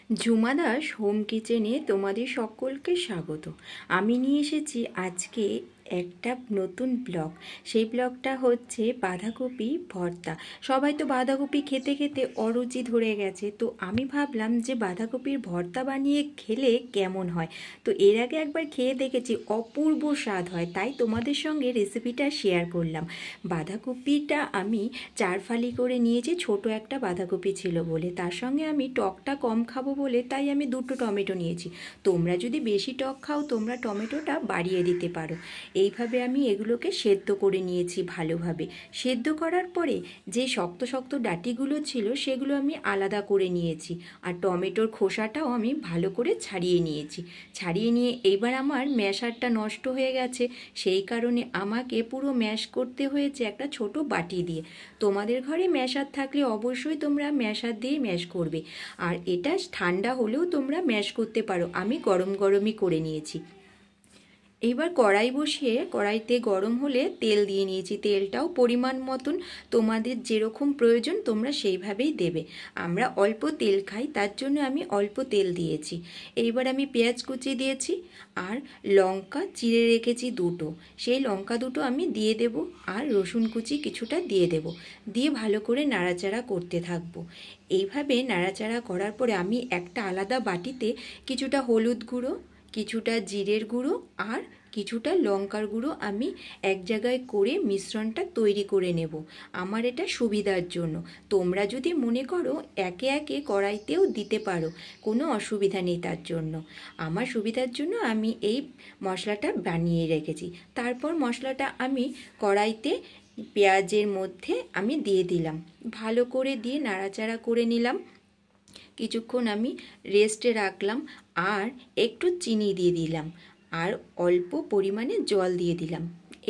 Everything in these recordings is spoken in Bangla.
ঝুমা দাস হোম কিচেনে তোমাদের সকলকে স্বাগত। আমি নিয়ে এসেছি আজকে একটা নতুন ব্লগ। সেই ব্লগটা হচ্ছে বাঁধাকপি ভর্তা। সবাই তো বাঁধাকপি খেতে খেতে অরুচি ধরে গেছে, তো আমি ভাবলাম যে বাঁধাকপির ভর্তা বানিয়ে খেলে কেমন হয়। তো এর আগে একবার খেয়ে দেখেছি, অপূর্ব স্বাদ হয়, তাই তোমাদের সঙ্গে রেসিপিটা শেয়ার করলাম। বাঁধাকপিটা আমি 4 ফালি করে নিয়েছি, ছোট একটা বাঁধাকপি ছিল বলে। তার সঙ্গে আমি টকটা কম খাবো বলে তাই আমি 2টো টমেটো নিয়েছি। তোমরা যদি বেশি টক খাও তোমরা টমেটোটা বাড়িয়ে দিতে পারো। এইভাবে আমি এগুলোকে সেদ্ধ করে নিয়েছি ভালোভাবে। সেদ্ধ করার পরে যে শক্ত শক্ত ডাঁটিগুলো ছিল সেগুলো আমি আলাদা করে নিয়েছি, আর টমেটোর খোসাটাও আমি ভালো করে ছাড়িয়ে নিয়েছি। ছাড়িয়ে নিয়ে এবার আমার ম্যাশারটা নষ্ট হয়ে গেছে, সেই কারণে আমাকে পুরো ম্যাশ করতে হয়েছে একটা ছোট বাটি দিয়ে। তোমাদের ঘরে ম্যাশার থাকলে অবশ্যই তোমরা ম্যাশার দিয়ে ম্যাশ করবে, আর এটা ঠান্ডা হলেও তোমরা ম্যাশ করতে পারো। আমি গরম গরমই করে নিয়েছি। এবার কড়াই বসিয়ে কড়াইতে গরম হলে তেল দিয়ে নিয়েছি। তেলটাও পরিমাণ মতন তোমাদের যেরকম প্রয়োজন তোমরা সেইভাবেই দেবে। আমরা অল্প তেল খাই, তার জন্য আমি অল্প তেল দিয়েছি। এইবার আমি পেঁয়াজ কুচি দিয়েছি, আর লঙ্কা চিড়ে রেখেছি 2টো, সেই লঙ্কা 2টো আমি দিয়ে দেব, আর রসুন কুচি কিছুটা দিয়ে দেব। দিয়ে ভালো করে নাড়াচাড়া করতে থাকবো। এইভাবে নাড়াচাড়া করার পরে আমি একটা আলাদা বাটিতে কিছুটা হলুদ গুঁড়ো, কিছুটা জিরের গুঁড়ো আর কিছুটা লঙ্কার গুঁড়ো আমি এক জায়গায় করে মিশ্রণটা তৈরি করে নেব, আমার এটা সুবিধার জন্য। তোমরা যদি মনে করো একে একে কড়াইতেও দিতে পারো, কোনো অসুবিধা নেই। তার জন্য আমার সুবিধার জন্য আমি এই মশলাটা বানিয়ে রেখেছি। তারপর মশলাটা আমি কড়াইতে পেঁয়াজের মধ্যে আমি দিয়ে দিলাম, ভালো করে দিয়ে নাড়াচাড়া করে নিলাম। কিছুক্ষণ আমি রেস্টে রাখলাম, আর একটু চিনি দিয়ে দিলাম, আর অল্প পরিমাণে জল দিয়ে দিলাম।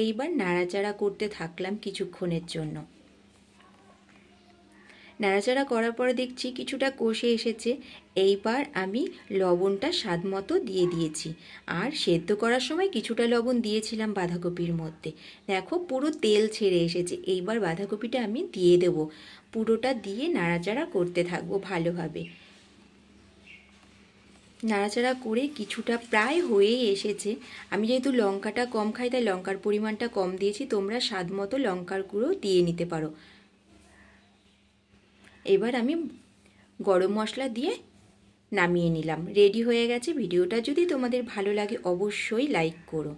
এইবার নাড়াচাড়া করতে থাকলাম কিছুক্ষণের জন্য। নাড়াচাড়া করার পরে দেখছি কিছুটা কষে এসেছে। এইবার আমি লবণটা স্বাদ মতো দিয়ে দিয়েছি, আর সেদ্ধ করার সময় কিছুটা লবণ দিয়েছিলাম বাঁধাকপির মধ্যে। দেখো পুরো তেল ছেড়ে এসেছে। এইবার বাঁধাকপিটা আমি দিয়ে দেব, পুরোটা দিয়ে নাড়াচাড়া করতে থাকবো ভালোভাবে। নাড়াচাড়া করে কিছুটা প্রায় হয়েই এসেছে। আমি যেহেতু লঙ্কাটা কম খাই তাই লঙ্কার পরিমাণটা কম দিয়েছি, তোমরা স্বাদ মতো লঙ্কার গুঁড়ো দিয়ে নিতে পারো। এবার আমি গরম মশলা দিয়ে নামিয়ে নিলাম। রেডি হয়ে গেছে। ভিডিওটা যদি তোমাদের ভালো লাগে অবশ্যই লাইক করো।